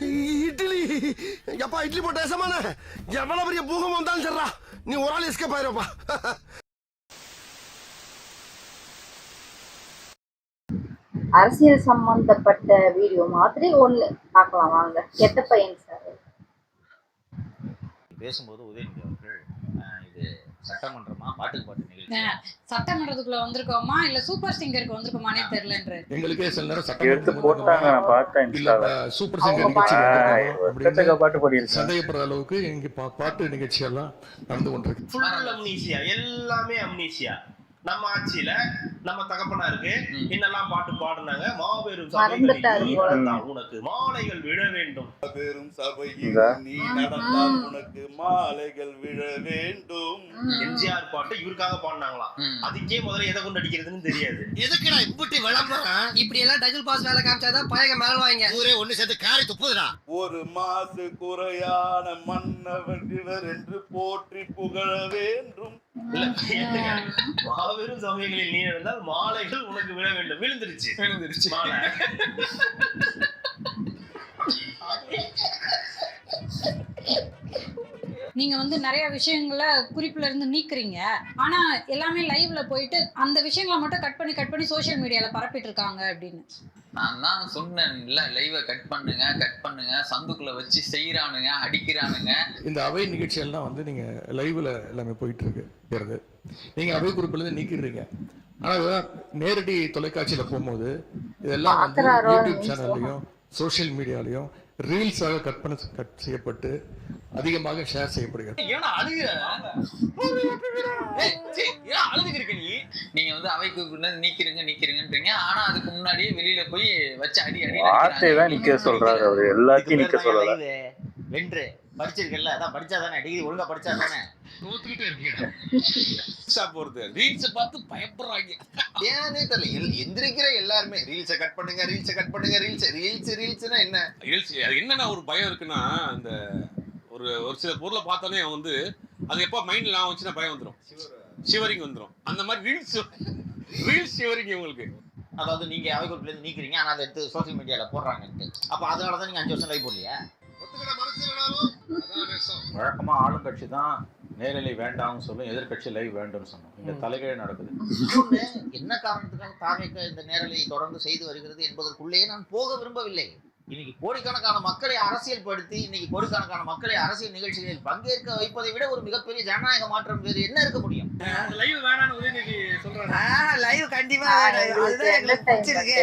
இட்லி எப்பா இட்லி போட்ட சமான எவ்வளவு பெரிய பூகம் வந்தாலும் சரிடா நீ ஒரு ஆள் எஸ்கேப் ஆயிருப்பா. அரசியல் சம்பந்தப்பட்ட வீடியோ மாதிரி ஒண்ணு பார்க்கலாம் வாங்க. கெட்ட பையன் சார் பேசும்போது உதயநிதி அவர்கள் இது சட்டமன்றமா பாட்டு நிகழ்ச்சி சட்டமன்றத்துக்குள்ள வந்திருக்கோமா இல்ல சூப்பர் சிங்கருக்கு வந்திருக்கோமானே தெரியலன்ற எங்களுக்கே சில நேரம் எடுத்து போட்டாங்க. நான் பார்த்தேன் இன்ஸ்டால. சூப்பர் சிங்கர் நிகழ்ச்சி பாட்டு பாடியிருக்கேன். சந்தேகப்படுற அளவுக்கு இங்க பாட்டு நிகழ்ச்சி எல்லாம் நடந்து கொண்டிருக்கு. ஃபுல் அம்னீசியா, எல்லாமே அம்னீசியா. நம்ம ஆட்சியில நம்ம தகப்பனாருக்கு என்னெல்லாம் பாட்டு பாடுனாங்க. மாபெரும் சபைகளில் உனக்கு மாலைகள் விழ வேண்டும், மாபெரும் சபையில் நீ நடந்தால் உனக்கு மாலைகள் விழ வேண்டும். எம்ஜிஆர் பாட்டு இவருக்காக பாடினாங்களாம். அதுக்கே முதல்ல எதை கொண்டு அடிக்கிறதுன்னு தெரியாது. எதுக்குடா இப்படி விளம்பரம்? இப்படி எல்லாம் டபுள் பாஸ் வேலை காமிச்சாதான் பழக மேல வாங்க. ஊரே ஒண்ணு சேர்ந்து காரி துப்புதுடா. ஒரு மாசு குறையான மன்னவர் இவர் என்று போற்றி புகழ வேண்டும். மாபெரும் சபைகளில் நீ நடந்தால் மாலைகள் உனக்கு விழ வேண்டும். விழுந்துருச்சு மாலை. நீங்க நிறைய விஷயங்களை குறிப்புல இருந்து நீக்குறீங்க. ஆனா எல்லாமே லைவ்ல போயிட்டு அந்த விஷயங்களை மட்டும் கட் பண்ணி சோசியல் மீடியால பரப்பிட்டு இருக்காங்க அப்படின்னு நான் தான் சொன்னேன். இல்ல லைவை கட் பண்ணுங்க சந்துக்குள்ள வச்சு செய்யறானுங்க, அடிக்கிறானுங்க. இந்த அவை நிகழ்ச்சி எல்லாம் நீங்க லைவ்ல எல்லாமே போயிட்டு இருக்கு. நீங்க அவை குறிப்புல இருந்து நீக்கிடுறீங்க. ஆனா நேரடி தொலைக்காட்சியில போகும்போது இதெல்லாம் யூடியூப் சேனல்லையும் சோசியல் மீடியாலையும் ரீல்ஸாக கட் செய்யப்பட்டு அதிகமாக ஷேர் செய்யப்படுகிறது. நீங்க அவை குறிப்புல நீக்கிறீங்கன்றீங்க. ஆனா அதுக்கு முன்னாடியே வெளியில போய் வச்சு அடி வார்த்தைதான் நிக்க சொல்றாரு அவரு. எல்லாத்தையும் நிக்க சொல்லல. வென்று படிச்சிருக்கல, அதான் படிச்சாதானே, டிகிரி ஒழுங்கா படிச்சாதானே. போறது ரீல்ஸ் பார்த்து பயப்படுறாங்க. ஏன்னே தெரியல. எந்திரிக்கிற எல்லாருமே ரீல்ஸை கட் பண்ணுங்க. ரீல்ஸ்னா என்ன? ரீல்ஸ் அது என்னன்னா ஒரு பயம் இருக்குன்னா, அந்த ஒரு சில பொருளை பார்த்தாலே அது எப்போ மைண்ட்ல நான் வச்சுன்னா பயம் வந்துடும், ஷிவரிங் வந்துடும். அந்த மாதிரி ரீல்ஸ் ஷிவரிங் உங்களுக்கு. அதாவது நீங்க அவை குறிப்புல இருந்து நீக்கிறீங்க, ஆனா அதை எடுத்து சோசியல் மீடியால போடுறாங்கன்ட்டு. அப்ப அதனாலதான் நீங்க 5 வருஷம் லைவ் போடலையா? வழக்கமா ஆளுங்கட்சி தான் நேரலை வேண்டாம்னு சொல்லும், எதிர்கட்சி லைவ் வேண்டும்னு சொன்னோம். இந்த தலைகீழ நடக்குது. என்ன காரணத்துக்காக தாவேக இந்த நேரலை தொடர்ந்து செய்து வருகிறது என்பதற்குள்ளேயே நான் போக விரும்பவில்லை. இன்னைக்கு கோடிக்கணக்கான மக்களை அரசியல் படுத்தி, இன்னைக்கு கோடிக்கணக்கான மக்களை அரசியல் நிகழ்ச்சிகளில் பங்கேற்க வைப்பதை விட ஒரு மிகப்பெரிய ஜனநாயக மாற்றம் வேறு என்ன இருக்க முடியும்? லைவ் கண்டிப்பா அதுதான் எங்களுக்கு பிடிச்சிருக்கு.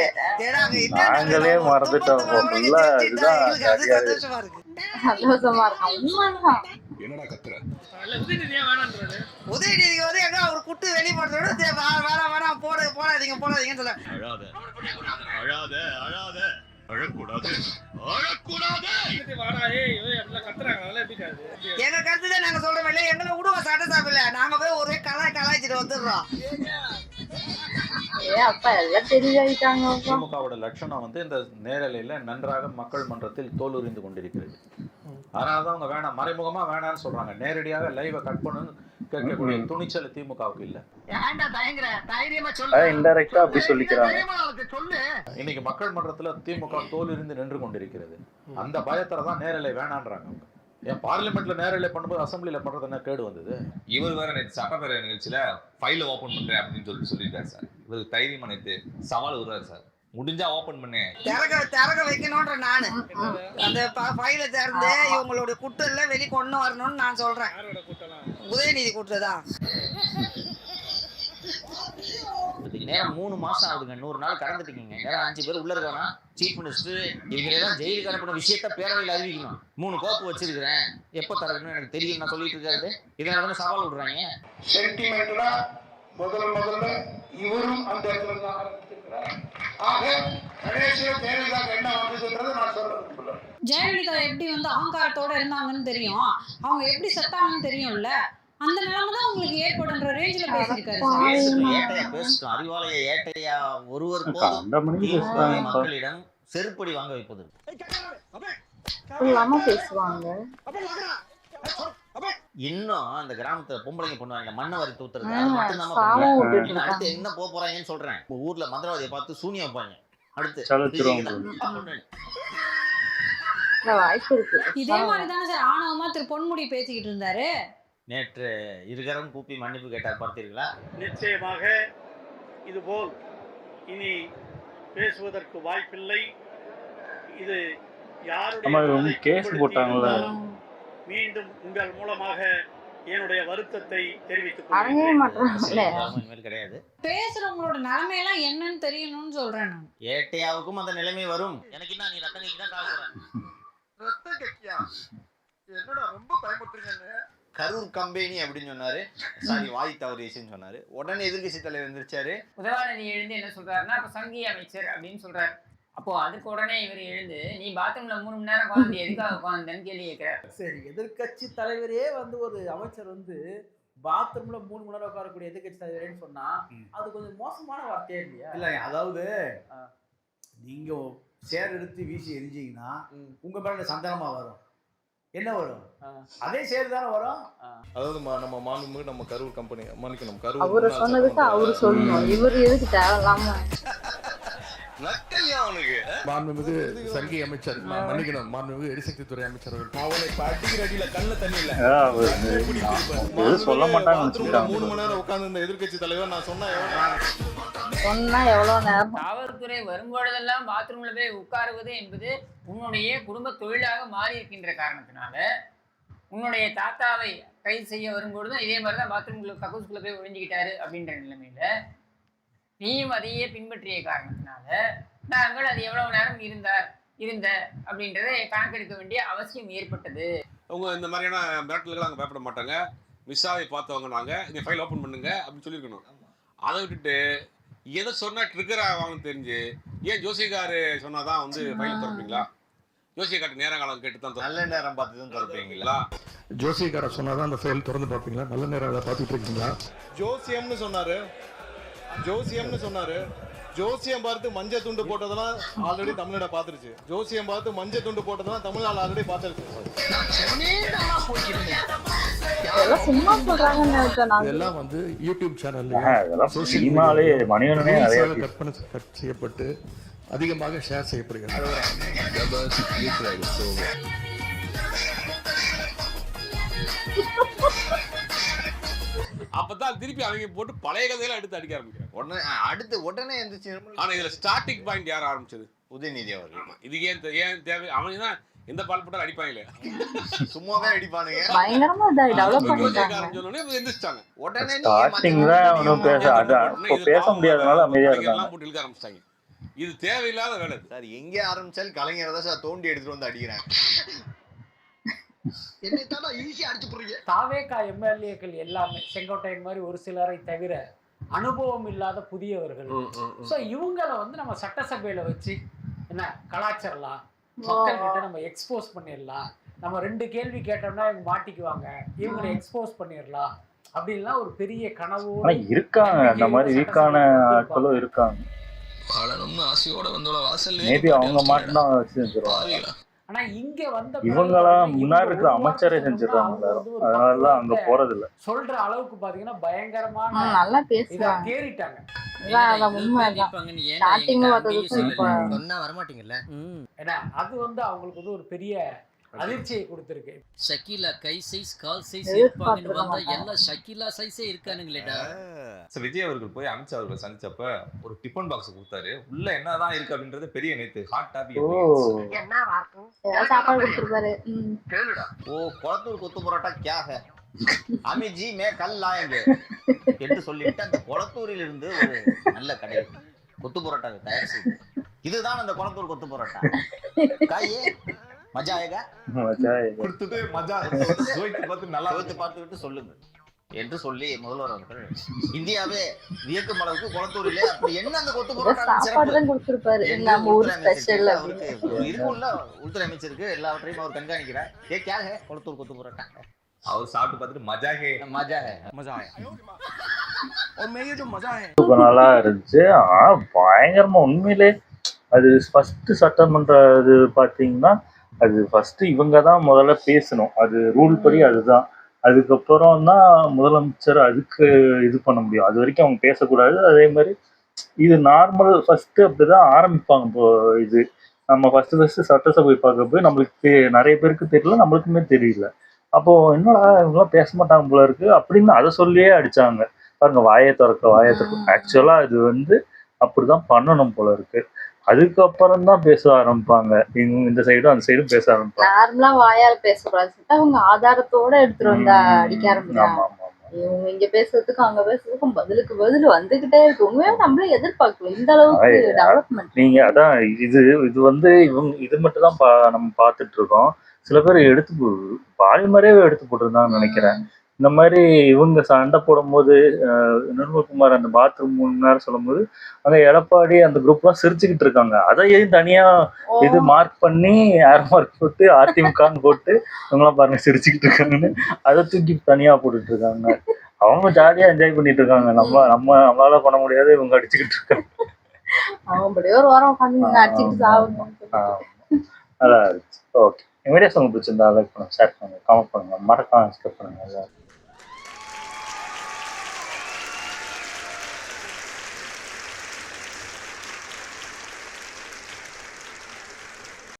நாங்களே மறந்துட்டோம். சந்தோஷமா இருக்கு. என்னடா கத்துற? உதயநிதிக்கு எங்க ஒரு குட்டு வெளி போடுறதோட வேணாம் போடாதீங்கன்னு சொல்ல. அழாத அழக்கூடாது. எங்க கருத்து தான் நாங்க சொல்றோம். இல்ல எங்களை விடுவா சட்ட சாப்பிடல, நாங்க போய் ஒரே கலாய்ச்சிட்டு வந்துடுறோம். திமுகவோட லட்சணம் இந்த நேரலையில நன்றாக மக்கள் மன்றத்தில் தோலுரிந்து கொண்டிருக்கிறது. அதனாலதான் அவங்க வேணாம், மறைமுகமா வேணாம்னு சொல்றாங்க. நேரடியாக லைவை கட் பண்ணு கேட்கக்கூடிய துணிச்சல் திமுகவுக்கு இல்ல. இன்டைரக்டா அப்படி சொல்லிக்கிறாங்க. இன்னைக்கு மக்கள் மன்றத்துல திமுக தோலுரிந்து நின்று கொண்டிருக்கிறது. அந்த பயத்துலதான் நேரலை வேணான்றாங்க அவங்க. ஏன் பார்லிமெண்ட்ல நேரலை பண்ணும்போது அசம்பிளில பண்றது என்ன கேடு வந்தது? இவர் வேற நேற்று சட்டப்பேரவை நிகழ்ச்சியில ஃபைல ஓபன் பண்றேன் அப்படின்னு சொல்லிட்டாரு சார். இவருக்கு தைரியமா நேற்று சவால் விடுறாரு சார். முடிஞ்சா ஓபன் பண்ணு, திறக்க வைக்கணும்ன்ற நானு அந்த ஃபைல திறந்து இவங்களுடைய குட்டெல்லாம் வெளி கொண்டு வரணும்னு நான் சொல்றேன். உதயநிதி கூட்டுதான். நேரம் 3 மாசம் ஆகுதுங்க. 100 நாள் கடந்துட்டீங்க. நேரம் 5 பேர் உள்ள இருக்கானா, சீஃப் மினிஸ்டர் இவங்களெல்லாம் ஜெயிலுக்கு அனுப்பின விஷயத்த பேரவையில் அறிவிக்கணும். 3 கோப்பு வச்சிருக்கிறேன், எப்ப தரணும்னு எனக்கு தெரியும் நான் சொல்லிட்டு இருக்காரு. இதனால சவால் விடுறாங்க. சென்டிமெண்டலா முதல்ல இவரும் அந்த இடத்துல தான் ஆரம்பிச்சிருக்கிறார். ஆக கணேசன் ஜெயலலிதா என்ன வந்ததுன்றது நான் சொல்றேன். ஜெயலலிதா எப்படி அகங்காரத்தோட இருந்தாங்கன்னு தெரியும், அவங்க எப்படி செத்தாங்கன்னு தெரியும்ல. அந்த நிலைமை தான் உங்களுக்கு ஏற்படுன்ற ரேஞ்சில பேசியிருக்காரு. பேசிட்டோம். அறிவாலய ஏட்டையா ஒருவர் மக்களிடம் செருப்படி வாங்க வைப்பது பேசுவாங்க. இன்னும் அந்த கிராமத்துல பொம்பளைங்க பண்ணுவாங்க மண்ணை வரி தூத்துறது. அது மட்டும் அடுத்து என்ன போறாங்கன்னு சொல்றேன். ஊர்ல மந்திரவாதியை பார்த்து சூனியம் வைப்பாங்க. அடுத்து வாய்ப்பு இருக்கு. இதே மாதிரி தானே சார் ஆணவமா திரு பொன்முடி பேசிக்கிட்டு இருந்தாரு. நேற்று இருகரம் கூப்பி மன்னிப்பு கேட்டார், பார்த்தீர்களா? நிச்சயமாக இதுபோல் இனி பேசுவதற்கு வாய்ப்பில்லை. இது யாருடைய கேஸ் போட்டாங்கல்ல, மீண்டும் உங்கள் மூலமாக என்னுடைய வருத்தத்தை தெரிவித்துக் கிடையாது. பேசுறவங்களோட நிலைமையெல்லாம் என்னன்னு தெரியணும்னு சொல்றேன் நான். ஏட்டையாவுக்கும் அந்த நிலைமை வரும். எனக்கு என்ன, நீ ரத்த கட்சி தான் காவல். ரத்த கட்சியா? என்னடா ரொம்ப பயமுறுத்துறீங்க. கரூர் கம்பெனி அப்படின்னு சொன்னாரு, சாரி வாய் தவறிச்சுன்னு சொன்னாரு. உடனே எதிர்கட்சி தலைவர் எந்திரிச்சாரு. உதவாநிதி எழுந்து என்ன சொல்றாருன்னா, அப்ப சங்கி அமைச்சர் அப்படின்னு சொல்றாரு. அப்போ அதுக்கு உடனே இவர் எழுந்து, நீ பாத்ரூம்ல 3 மணி நேரம் உட்காந்து எதுக்காக உட்காந்துன்னு கேள்வி கேட்கிறார். சரி, எதிர்கட்சி தலைவரே ஒரு அமைச்சர் பாத்ரூம்ல 3 மணி நேரம் உட்காரக்கூடிய எதிர்கட்சி தலைவரேன்னு சொன்னா அது கொஞ்சம் மோசமான வார்த்தையே இல்லையா? இல்ல, அதாவது நீங்க சேர் எடுத்து வீசி எரிஞ்சீங்கன்னா உங்க மேல சந்தனமா வரும். என்ன வரும்? அதே சேர் தானே வரும். அதாவது நம்ம மாண்புமிகு நம்ம கரூர் கம்பெனி மன்னிக்கணும், கரூர் அவரு சொன்னதுக்கு அவரு சொல்லணும். இவர் எதுக்கு தேவையில்லாம மாண்புமிகு சங்கி அமைச்சர் மன்னிக்கணும், மாண்புமிகு எரிசக்தி துறை அமைச்சர் அவனை அடிக்கிற அடியில கண்ண தண்ணி இல்ல சொல்ல மாட்டாங்க. 3 மணி நேரம் உட்கார்ந்து இந்த எதிர்கட்சி தலைவர் நான் சொன்னா எவ்வளவு நேரம். காவல்துறை வரும்பொழுதெல்லாம் பாத்ரூம்ல போய் உட்காருவது என்பது உன்னுடைய குடும்ப தொழிலாக மாறி இருக்கின்ற காரணத்தினால, உன்னுடைய தாத்தாவை கைது செய்ய வரும்பொழுதும் இதே மாதிரிதான் பாத்ரூம்குள்ள கக்கூஸ்குள்ள போய் ஒழிஞ்சுக்கிட்டாரு அப்படின்ற நிலைமையில நீயும் அதையே பின்பற்றிய காரணத்தினால நாங்கள் அது எவ்வளவு நேரம் இருந்த அப்படின்றத கணக்கெடுக்க வேண்டிய அவசியம் ஏற்பட்டது. அவங்க இந்த மாதிரியான மிரட்டல்கள் அங்கே பயப்பட மாட்டாங்க. மிஸ்ஸாவை பார்த்தவங்க நாங்கள் இந்த ஃபைல் ஓப்பன் பண்ணுங்க அப்படின்னு சொல்லியிருக்கணும். அதை விட்டுட்டு எதை சொன்னா ட்ரிகர் ஆவாங்கன்னு தெரிஞ்சு ஏன் ஜோசிகாரு சொன்னாதான் ஃபைல் திறப்பீங்களா? ஜோசிகாட்டு நேரம் காலம் கேட்டு தான் நல்ல நேரம் பார்த்து தான் திறப்பீங்களா? ஜோசிகார சொன்னாதான் அந்த ஃபைல் திறந்து பார்ப்பீங்களா? நல்ல நேரம் அதை பார்த்துட்டு இருக்கீங்களா? ஜோசியம்னு சொன்னாரு. ஜோசியம் பார்த்து மஞ்சள் துண்டு போட்டதெல்லாம் ஆல்ரெடி தமிழ்நாடு பார்த்துருச்சு. ஜோசியம் பார்த்து மஞ்சள் துண்டு போட்டதெல்லாம் தமிழ்நாடு ஆல்ரெடி பார்த்துருச்சு. இதெல்லாம் யூடியூப் சேனல்ல கற்பனை செய்யப்பட்டு அதிகமாக ஷேர் செய்யப்படுகிறது. அப்பதான் திருப்பி அவங்க போட்டு பழைய கதையெல்லாம் எடுத்து அடிக்க ஆரம்பிக்கிறாங்க. உடனே எந்திரிச்சு. ஆனா இதுல ஸ்டார்டிங் பாயிண்ட் யார் ஆரம்பிச்சது? உதயநிதி அவர்கள். இது ஏன் தேவை? அவங்க தான் எந்த பால் போட்டாலும் அடிப்பாங்களே, சும்மாவே அடிப்பானுங்க. பயங்கரமா டெவலப் பண்ணிட்டாங்க. எந்திரிச்சாங்க உடனே பேச முடியாதனால அமைதியா இருக்காங்க. போட்டு இழுக்க ஆரம்பிச்சிட்டாங்க. இது தேவையில்லாத வேலை சார். எங்கே ஆரம்பிச்சாலும் கலைஞர் தான் சார் தோண்டி எடுத்துட்டு அடிக்கிறாங்க. தாவேகா எம்எல்ஏக்கள் எல்லாமே செங்கோட்டையன் மாதிரி ஒரு சிலரை தவிர அனுபவம் இல்லாத புதியவர்கள். ஸோ இவங்களை நம்ம சட்டசபையில வச்சு என்ன கலாச்சாரலாம், மக்கள் கிட்ட நம்ம எக்ஸ்போஸ் பண்ணிடலாம். நம்ம 2 கேள்வி கேட்டோம்னா இவங்க மாட்டிக்குவாங்க, இவங்களை எக்ஸ்போஸ் பண்ணிடலாம் அப்படின்லாம் ஒரு பெரிய கனவு இருக்காங்க. அந்த மாதிரி வீக்கான ஆட்களும் இருக்காங்க. ஆசையோட மேபி அவங்க மாட்டினா செஞ்சிருவாங்க. ஆனா இங்க இவங்கெல்லாம் முன்னாடி இருக்கிற அமைச்சரே செஞ்சிடறாங்க. அதனாலதான் அங்க போறது இல்ல. சொல்ற அளவுக்கு பாத்தீங்கன்னா பயங்கரமான நல்லா பேசுறாங்க. கேறிட்டாங்க. அது அவங்களுக்கு ஒரு பெரிய அதிர்ச்சியை கொடுத்திருக்கு. ஷக்கீலா கை சைஸ் கால் சைஸ் இருப்பாங்கன்னு வந்தா எல்லாம் ஷக்கீலா சைஸே இருக்கானுங்களேடா. விஜய் அவர்கள் போய் அமித்ஷா அவர்களை சந்திச்சப்ப ஒரு டிஃபன் பாக்ஸ் கொடுத்தாரு. உள்ள என்னதான் இருக்கு அப்படின்றது பெரிய நேத்து ஹாட் டாபிக். சாப்பாடு கொடுத்திருப்பாரு. குளத்தூர் கொத்து பரோட்டா क्या है अमित जी मैं कल लाएंगे என்று சொல்லிட்டு அந்த குளத்தூரில் இருந்து ஒரு நல்ல கடை கொத்து பரோட்டா தயார் செய்து, இதுதான் அந்த குளத்தூர் கொத்து பரோட்டா. காயே மஜா ஆயேகா, கொடுத்துட்டு மஜா நல்லா பார்த்துக்கிட்டு சொல்லுங்க என்று சொல்லி முதல்வர் அவர்கள் இந்தியாவே வியக்கும் அளவுக்கு குளத்தூரிலே அப்படி என்ன அந்த கொத்து பரோட்டா கொடுத்திருப்பாரு. இருக்குள்ள உள்துறை அமைச்சருக்கு எல்லாவற்றையும் அவர் கண்காணிக்கிறார். ஏ क्या है குளத்தூர் கொத்து பரோட்டா? அவர் சாப்பிட்டு பார்த்துட்டு மஜா ஹே நல்லா இருந்துச்சு. பயங்கரமா உண்மையிலே அது ஃபர்ஸ்ட் சட்டமன்ற இது பாத்தீங்கன்னா அது ஃபர்ஸ்ட் இவங்க தான் முதல்ல பேசணும். அது ரூல் படி அதுதான். அதுக்கப்புறம் தான் முதலமைச்சர் அதுக்கு இது பண்ண முடியும். அது வரைக்கும் அவங்க பேசக்கூடாது. அதே மாதிரி இது நார்மல் ஃபர்ஸ்ட் அப்படிதான் ஆரம்பிப்பாங்க. இப்போ இது நம்ம ஃபர்ஸ்ட் சட்டசபை பார்க்க போய் நம்மளுக்கு நிறைய பேருக்கு தெரியல, நம்மளுக்குமே தெரியல. அப்போ என்னடா இவங்களாம் பேச மாட்டாங்க போல இருக்கு அப்படின்னு அதை சொல்லியே அடிச்சாங்க. பாருங்க, வாயை திறக்க. ஆக்சுவலா இது வந்து அப்படிதான் பண்ணணும் போல இருக்கு. அதுக்கப்புறம் தான் பேச ஆரம்பிப்பாங்க. இந்த சைடும் அந்த சைடும் பேச ஆரம்பிப்பாங்க. நார்மலா வாயால பேசக்கூடாது, அவங்க ஆதாரத்தோட எடுத்துட்டு வந்தா அடிக்க ஆரம்பிச்சாங்க. இவங்க இங்க பேசுறதுக்கு அங்க பேசுறதுக்கும் பதிலுக்கு பதில் வந்துகிட்டே இருக்கு. உண்மையா நம்மளே எதிர்பார்க்கல இந்த அளவுக்கு டெவலப்மெண்ட். நீங்க அதான் இது வந்து இவங்க இது மட்டும் தான் நம்ம பார்த்துட்டு இருக்கோம். சில பேர் எடுத்து பாலிமரே எடுத்து போட்டிருந்தாங்கன்னு நினைக்கிறேன். இந்த மாதிரி இவங்க சண்டை போடும்போது நிர்மல்குமார் அந்த பாத்ரூம் 3 மணி நேரம் சொல்லும்போது அங்க எடப்பாடி அந்த குரூப்லாம் சிரிச்சுக்கிட்டு இருக்காங்க. அதையும் தனியா இது மார்க் பண்ணி ஏர் மார்க் போட்டு அதிமுகன்னு போட்டு இவங்களாம் பாருங்க சிரிச்சுக்கிட்டு இருக்காங்கன்னு அதை தூக்கி தனியா போட்டுட்டு இருக்காங்க. அவங்க ஜாலியா என்ஜாய் பண்ணிட்டு இருக்காங்க. நம்மளால பண்ண முடியாது, இவங்க அடிச்சுக்கிட்டு இருக்காங்க. அவங்க ஒரு வாரம் உட்காந்து அடிச்சுட்டு சாப்பிடணும். நல்லா இருந்துச்சு. ஓகே, வீடியோஸ் உங்களுக்கு பிடிச்சிருந்தா லைக் பண்ணுங்க, ஷேர் பண்ணுங்க, கமெண்ட் பண்ணுங்க, மறக்காம சப்ஸ்கிரைப் பண்ணுங்க.